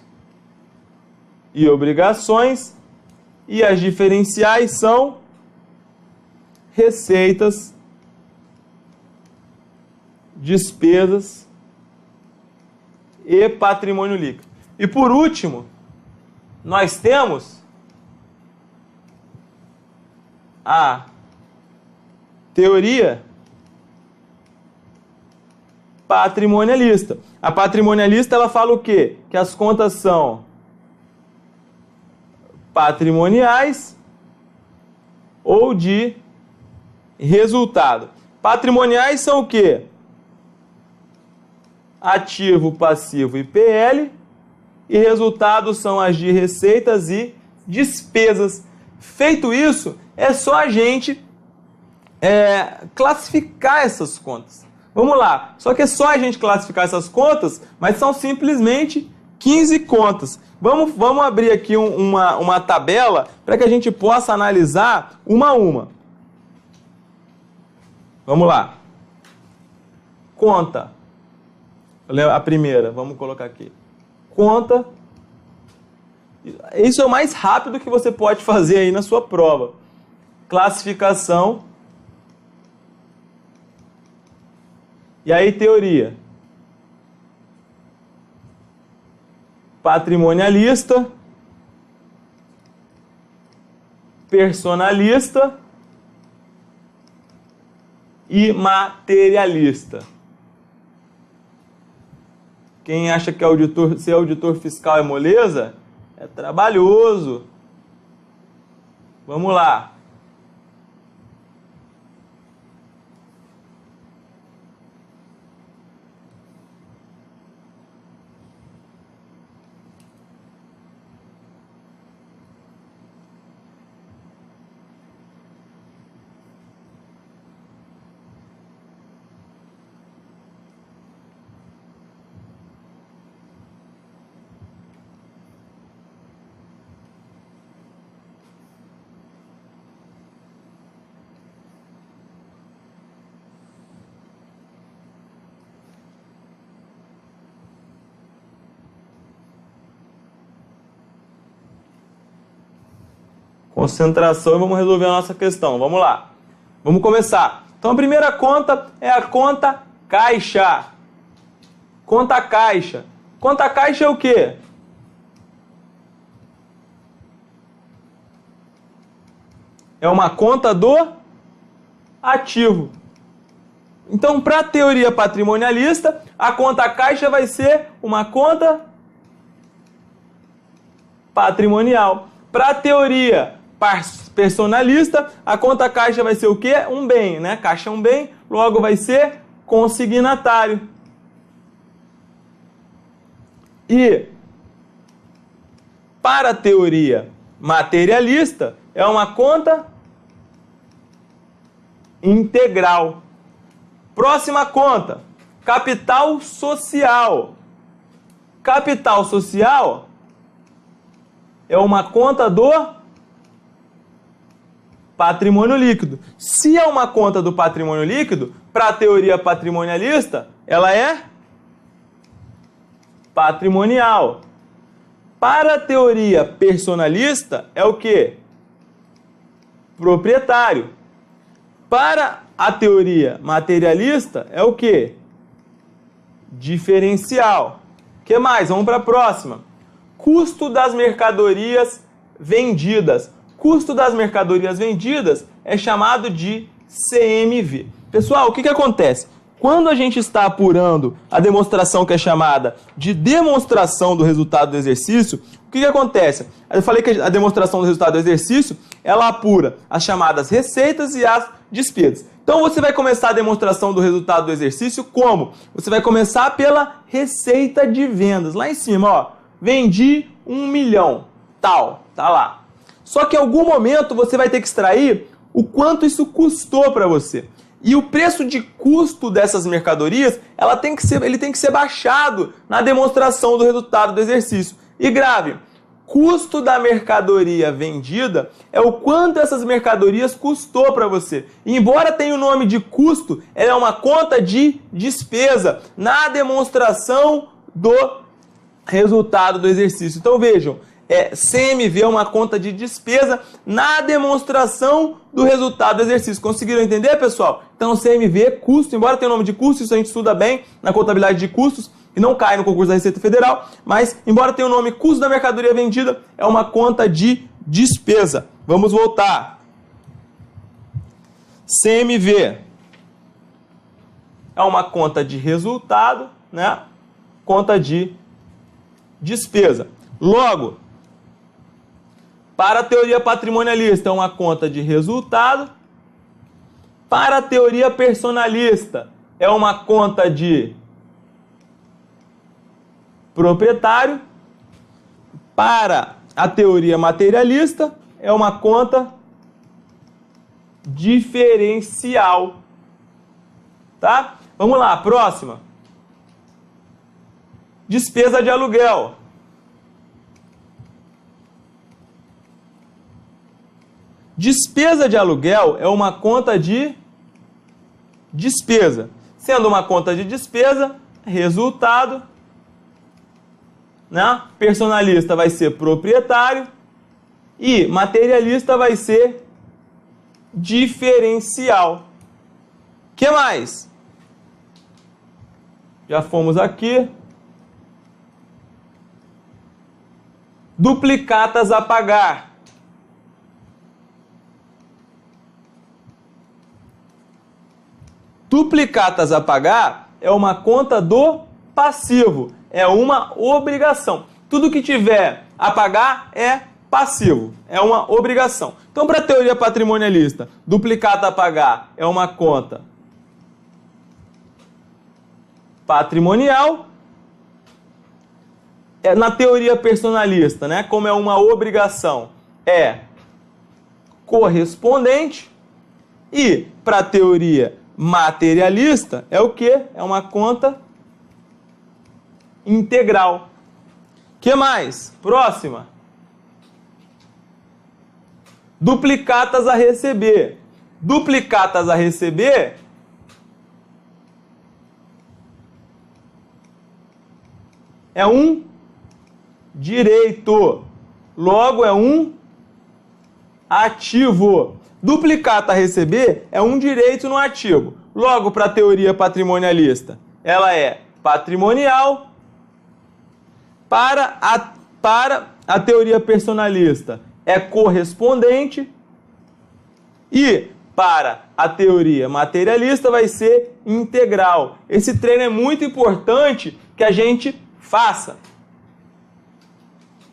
e obrigações, e as diferenciais são receitas, despesas e patrimônio líquido. E por último, nós temos a teoria patrimonialista. A patrimonialista ela fala o quê? Que as contas são patrimoniais ou de resultado. Patrimoniais são o quê? Ativo, passivo e PL. E resultados são as de receitas e despesas. Feito isso, é só a gente classificar essas contas. Vamos lá. Só que é só a gente classificar essas contas, mas são simplesmente 15 contas. Vamos abrir aqui uma tabela para que a gente possa analisar uma a uma. Vamos lá. Conta. A primeira, vamos colocar aqui. Conta. Isso é o mais rápido que você pode fazer aí na sua prova. Classificação. E aí, teoria. Patrimonialista. Personalista. E materialista. Quem acha que ser auditor fiscal é moleza, é trabalhoso. Vamos lá. Concentração e vamos resolver a nossa questão. Vamos lá. Vamos começar. Então a primeira conta é a conta caixa. Conta caixa. Conta caixa é o quê? É uma conta do ativo. Então, para a teoria patrimonialista, a conta caixa vai ser uma conta patrimonial. Para a teoria personalista, a conta caixa vai ser o quê? Um bem, né? Caixa é um bem, logo vai ser consignatário. E para a teoria materialista, é uma conta integral. Próxima conta, capital social. Capital social é uma conta do patrimônio líquido. Se é uma conta do patrimônio líquido, para a teoria patrimonialista, ela é patrimonial. Para a teoria personalista, é o quê? Proprietário. Para a teoria materialista, é o quê? Diferencial. O que mais? Vamos para a próxima. Custo das mercadorias vendidas. Custo das mercadorias vendidas é chamado de CMV. Pessoal, o que acontece? Quando a gente está apurando a demonstração que é chamada de demonstração do resultado do exercício, o que acontece? Eu falei que a demonstração do resultado do exercício, ela apura as chamadas receitas e as despesas. Então você vai começar a demonstração do resultado do exercício como? Você vai começar pela receita de vendas. Lá em cima, ó, vendi 1 milhão, tal, tá lá. Só que em algum momento você vai ter que extrair o quanto isso custou para você. E o preço de custo dessas mercadorias, ele tem que ser baixado na demonstração do resultado do exercício. E grave, custo da mercadoria vendida é o quanto essas mercadorias custou para você. E embora tenha o nome de custo, ela é uma conta de despesa na demonstração do resultado do exercício. Então vejam, CMV é uma conta de despesa na demonstração do resultado do exercício. Conseguiram entender, pessoal? Então CMV, custo, embora tenha o nome de custo, isso a gente estuda bem na contabilidade de custos, e não cai no concurso da Receita Federal, mas embora tenha o nome custo da mercadoria vendida, é uma conta de despesa. Vamos voltar. CMV é uma conta de resultado, né? Conta de despesa. Logo, para a teoria patrimonialista é uma conta de resultado. Para a teoria personalista é uma conta de proprietário. Para a teoria materialista é uma conta diferencial. Tá? Vamos lá, próxima. Despesa de aluguel. Despesa de aluguel é uma conta de despesa. Sendo uma conta de despesa, resultado, né? Personalista vai ser proprietário e materialista vai ser diferencial. O que mais? Já fomos aqui. Duplicatas a pagar. Duplicatas a pagar é uma conta do passivo, é uma obrigação. Tudo que tiver a pagar é passivo, é uma obrigação. Então, para a teoria patrimonialista, duplicata a pagar é uma conta patrimonial. Na teoria personalista, né, como é uma obrigação, é correspondente. E para a teoria materialista é o quê? É uma conta integral. O que mais? Próxima. Duplicatas a receber. Duplicatas a receber é um direito. Logo, é um ativo. Duplicata a receber é um direito no ativo. Logo, para a teoria patrimonialista, ela é patrimonial. Para a teoria personalista, é correspondente. E para a teoria materialista, vai ser integral. Esse treino é muito importante que a gente faça.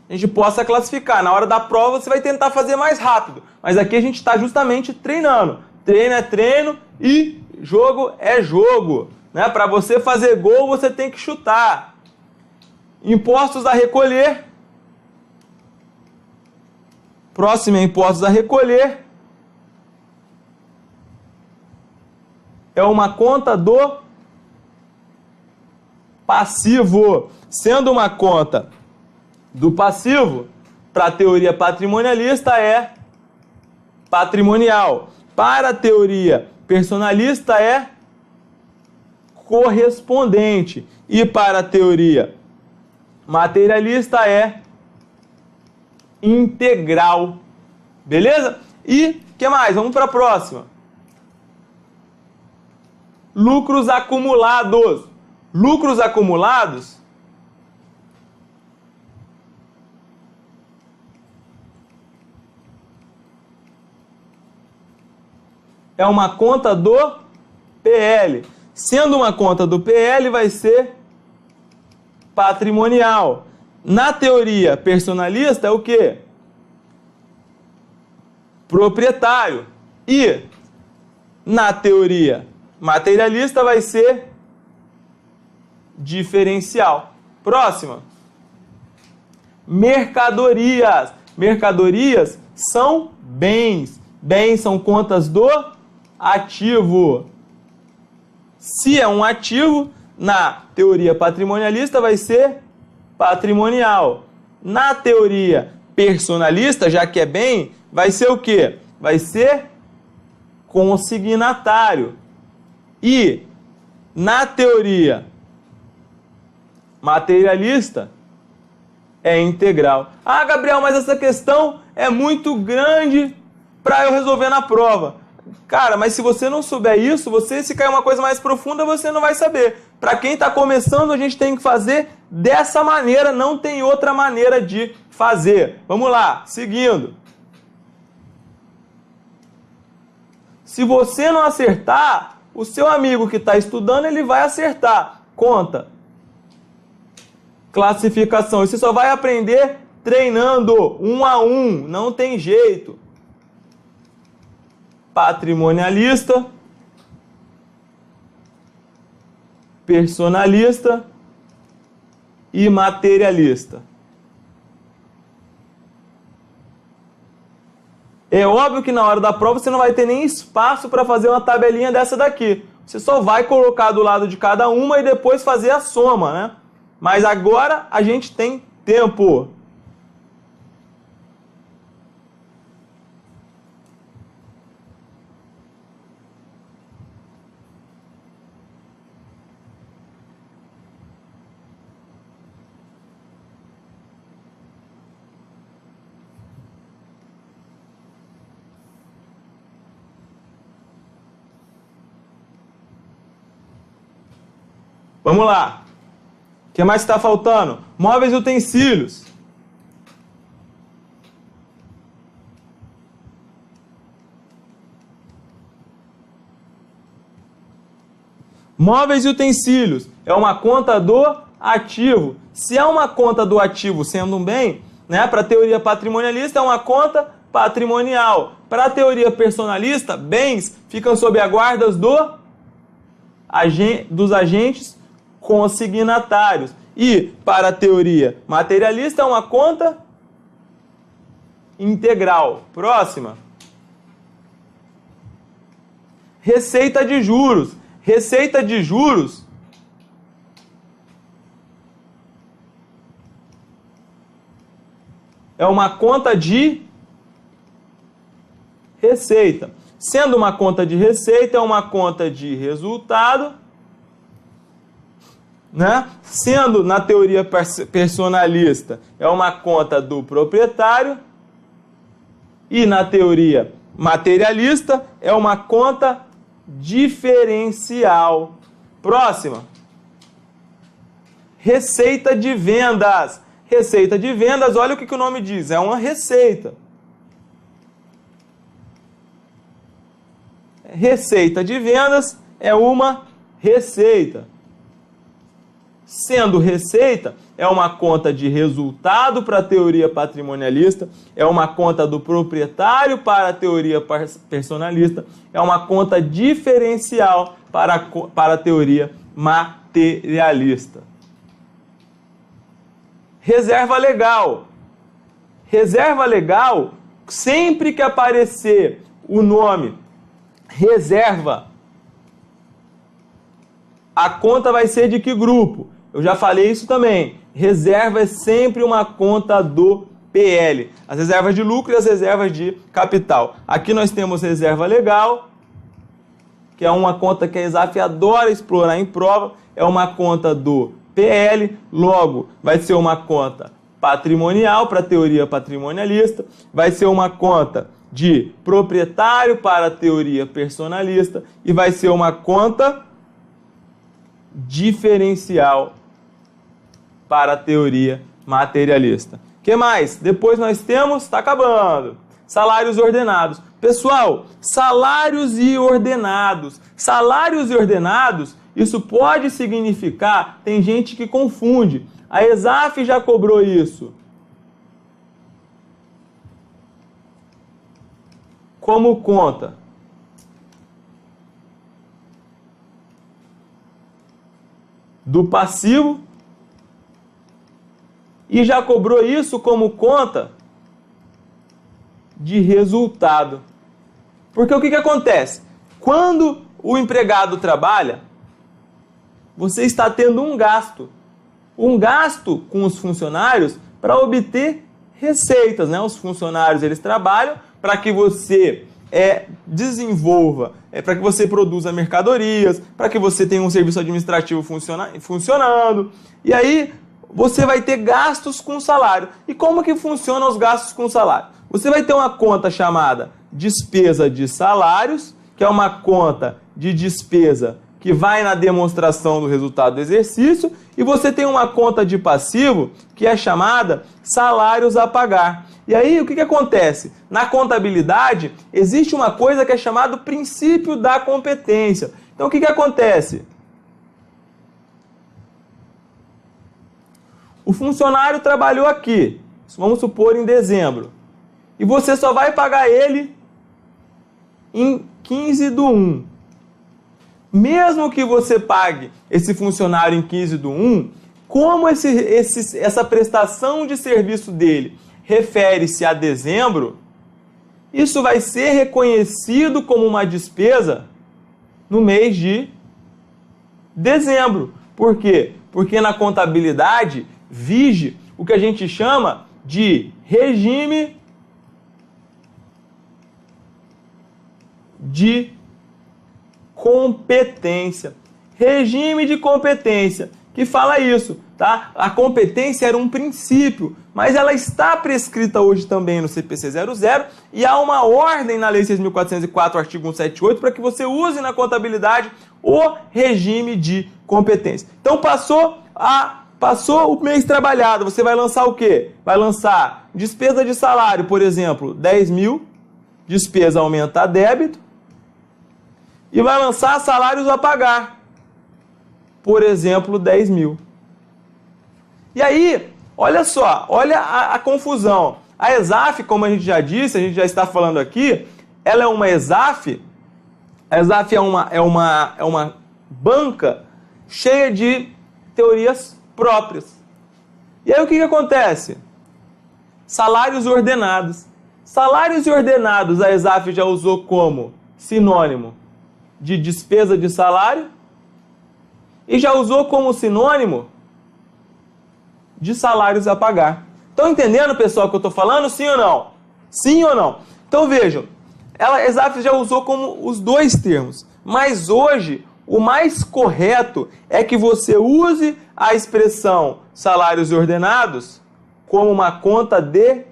A gente possa classificar. Na hora da prova você vai tentar fazer mais rápido. Mas aqui a gente está justamente treinando. Treino é treino e jogo é jogo. Né? Para você fazer gol, você tem que chutar. Impostos a recolher. Próximo é impostos a recolher. é uma conta do passivo. Sendo uma conta do passivo, para a teoria patrimonialista é patrimonial. Para a teoria personalista é correspondente. E para a teoria materialista é integral. Beleza? E o que mais? Vamos para a próxima. Lucros acumulados. Lucros acumulados é uma conta do PL. Sendo uma conta do PL, vai ser patrimonial. Na teoria personalista é o quê? Proprietário. E na teoria materialista vai ser diferencial. Próxima. Mercadorias. Mercadorias são bens. Bens são contas do ativo. Se é um ativo, na teoria patrimonialista vai ser patrimonial. Na teoria personalista, já que é bem, vai ser o quê? Vai ser consignatário. E na teoria materialista é integral. Ah, Gabriel, mas essa questão é muito grande para eu resolver na prova. Cara, mas se você não souber isso, se cair uma coisa mais profunda, você não vai saber. Para quem está começando, a gente tem que fazer dessa maneira, não tem outra maneira de fazer. Vamos lá, seguindo. Se você não acertar, o seu amigo que está estudando, ele vai acertar. Conta. Classificação. E você só vai aprender treinando, 1 a 1. Não tem jeito. Patrimonialista, personalista e materialista. É óbvio que na hora da prova você não vai ter nem espaço para fazer uma tabelinha dessa daqui. Você só vai colocar do lado de cada uma e depois fazer a soma, né? Mas agora a gente tem tempo. Vamos lá. O que mais está faltando? Móveis e utensílios. Móveis e utensílios é uma conta do ativo. Se é uma conta do ativo sendo um bem, né, para a teoria patrimonialista é uma conta patrimonial. Para a teoria personalista, bens ficam sob a guarda dos agentes consignatários. E para a teoria materialista é uma conta integral. Próxima. Receita de juros. Receita de juros é uma conta de receita. Sendo uma conta de receita, é uma conta de resultado, né? Sendo na teoria personalista, é uma conta do proprietário. E na teoria materialista, é uma conta diferencial. Próxima. Receita de vendas. Receita de vendas, olha o que o nome diz, é uma receita. Receita de vendas é uma receita. Sendo receita, é uma conta de resultado para a teoria patrimonialista, é uma conta do proprietário para a teoria personalista, é uma conta diferencial para a teoria materialista. Reserva legal. Reserva legal, sempre que aparecer o nome reserva A conta vai ser de que grupo? Eu já falei isso também. Reserva é sempre uma conta do PL. As reservas de lucro e as reservas de capital. Aqui nós temos reserva legal, que é uma conta que a ESAF adora explorar em prova. É uma conta do PL, logo vai ser uma conta patrimonial para a teoria patrimonialista, vai ser uma conta de proprietário para a teoria personalista e vai ser uma conta diferencial para a teoria materialista. O que mais? Depois nós temos, está acabando, salários ordenados. Pessoal, salários e ordenados. Salários e ordenados, isso pode significar, tem gente que confunde. A ESAF já cobrou isso como conta do passivo e já cobrou isso como conta de resultado. Porque o que acontece? Quando o empregado trabalha, você está tendo um gasto com os funcionários para obter receitas, né? Os funcionários, eles trabalham para que você desenvolva, para que você produza mercadorias, para que você tenha um serviço administrativo funcionando. E aí você vai ter gastos com salário. E como que funcionam os gastos com salário? Você vai ter uma conta chamada despesa de salários, que é uma conta de despesa que vai na demonstração do resultado do exercício, e você tem uma conta de passivo que é chamada salários a pagar. E aí o que acontece? Na contabilidade existe uma coisa que é chamada princípio da competência. Então o que acontece? O funcionário trabalhou aqui, vamos supor em dezembro, e você só vai pagar ele em 15/1. Mesmo que você pague esse funcionário em 15/1, como essa prestação de serviço dele refere-se a dezembro, isso vai ser reconhecido como uma despesa no mês de dezembro. Por quê? Porque na contabilidade vige o que a gente chama de regime de competência. Regime de competência, que fala isso, tá? A competência era um princípio, mas ela está prescrita hoje também no CPC 00 e há uma ordem na Lei 6.404, artigo 178, para que você use na contabilidade o regime de competência. Então passou o mês trabalhado, você vai lançar o quê? Vai lançar despesa de salário, por exemplo, 10 mil, despesa aumenta a débito, e vai lançar salários a pagar, por exemplo, 10 mil. E aí, olha só, olha a confusão. A ESAF, como a gente já disse, a gente já está falando aqui, ela é uma ESAF, a ESAF é uma banca cheia de teorias próprias. E aí o que acontece? Salários ordenados. Salários ordenados a ESAF já usou como sinônimo de despesa de salário e já usou como sinônimo de salários a pagar. Estão entendendo, pessoal, o que eu estou falando? Sim ou não? Sim ou não? Então vejam, a ESAF já usou como os dois termos, mas hoje o mais correto é que você use a expressão salários ordenados como uma conta de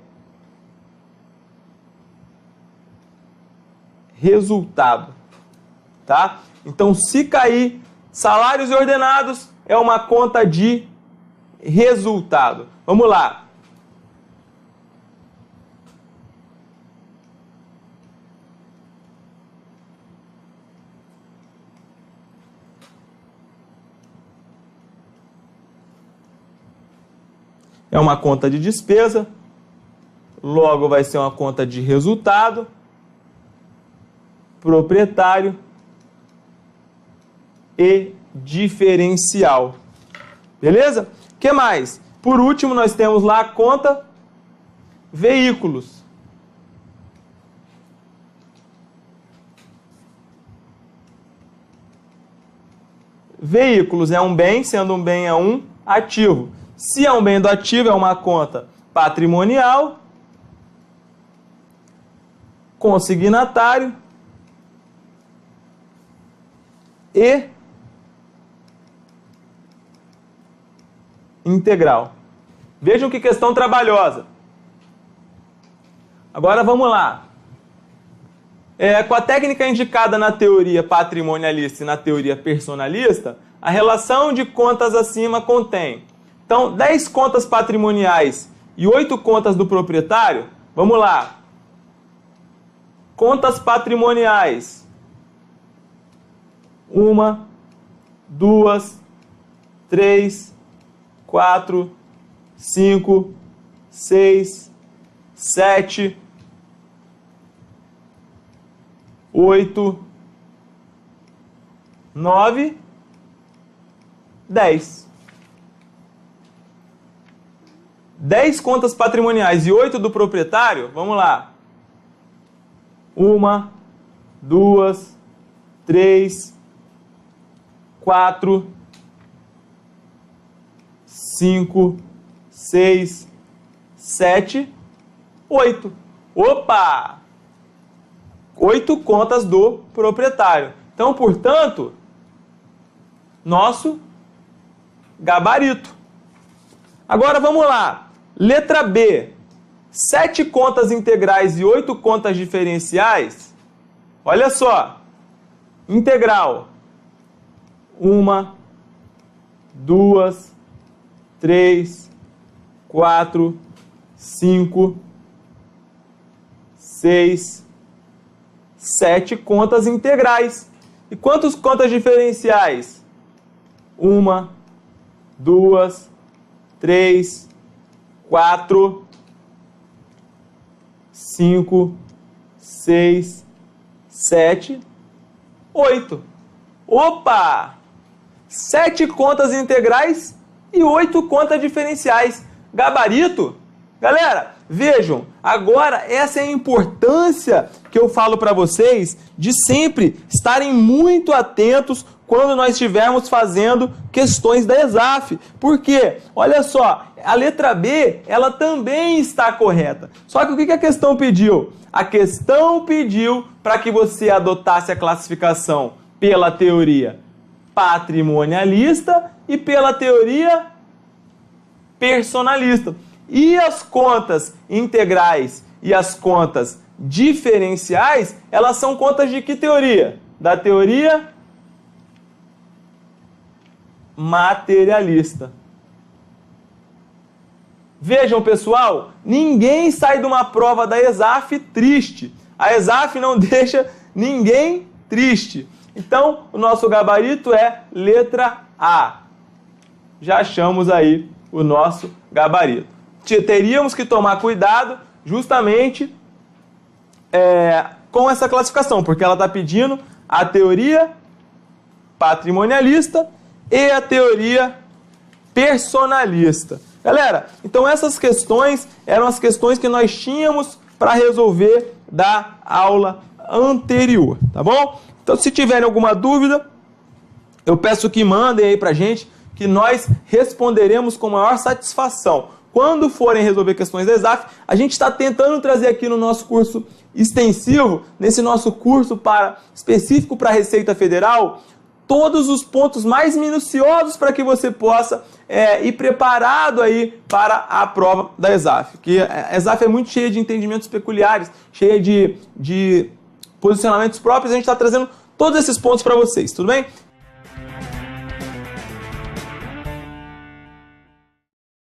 resultado. Tá? Então, se cair salários ordenados, é uma conta de resultado. Vamos lá. É uma conta de despesa, logo vai ser uma conta de resultado, proprietário e diferencial. Beleza? O que mais? Por último, nós temos lá a conta veículos. veículos é um bem, sendo um bem é um ativo. Se é um bem do ativo, é uma conta patrimonial, consignatário e integral. Vejam que questão trabalhosa. Agora vamos lá. Com a técnica indicada na teoria patrimonialista e na teoria personalista, a relação de contas acima contém, então, 10 contas patrimoniais e 8 contas do proprietário. Vamos lá. Contas patrimoniais. 1, 2, 3, 4, 5, 6, 7, 8, 9, 10. 10 contas patrimoniais e 8 do proprietário, vamos lá. 1, 2, 3, 4, 5, 6, 7, 8. Opa! 8 contas do proprietário. Então, portanto, nosso gabarito. Agora vamos lá. Letra B. 7 contas integrais e 8 contas diferenciais. Olha só. Integral. 1, 2, 3, 4, 5, 6, 7 contas integrais. E quantas contas diferenciais? 1, 2, 3, 4, 5, 6, 7, 8. Opa! 7 contas integrais e 8 contas diferenciais. Gabarito? Galera, vejam, agora essa é a importância que eu falo para vocês de sempre estarem muito atentos quando nós estivermos fazendo questões da ESAF. Porque, olha só, a letra B, ela também está correta. Só que o que a questão pediu? A questão pediu para que você adotasse a classificação pela teoria patrimonialista e pela teoria personalista. E as contas integrais e as contas diferenciais, elas são contas de que teoria? Da teoria materialista. Vejam, pessoal, ninguém sai de uma prova da ESAF triste. A ESAF não deixa ninguém triste. Então, o nosso gabarito é letra A. Já achamos aí o nosso gabarito. Teríamos que tomar cuidado justamente com essa classificação, porque ela está pedindo a teoria patrimonialista e a teoria personalista. Galera, então essas questões eram as questões que nós tínhamos para resolver da aula anterior, tá bom? Então, se tiverem alguma dúvida, eu peço que mandem aí pra gente, que nós responderemos com maior satisfação. Quando forem resolver questões da ESAF, a gente está tentando trazer aqui no nosso curso extensivo, nesse nosso curso específico para a Receita Federal, todos os pontos mais minuciosos para que você possa ir preparado aí para a prova da ESAF. Que a ESAF é muito cheia de entendimentos peculiares, cheia de posicionamentos próprios, a gente está trazendo todos esses pontos para vocês, tudo bem?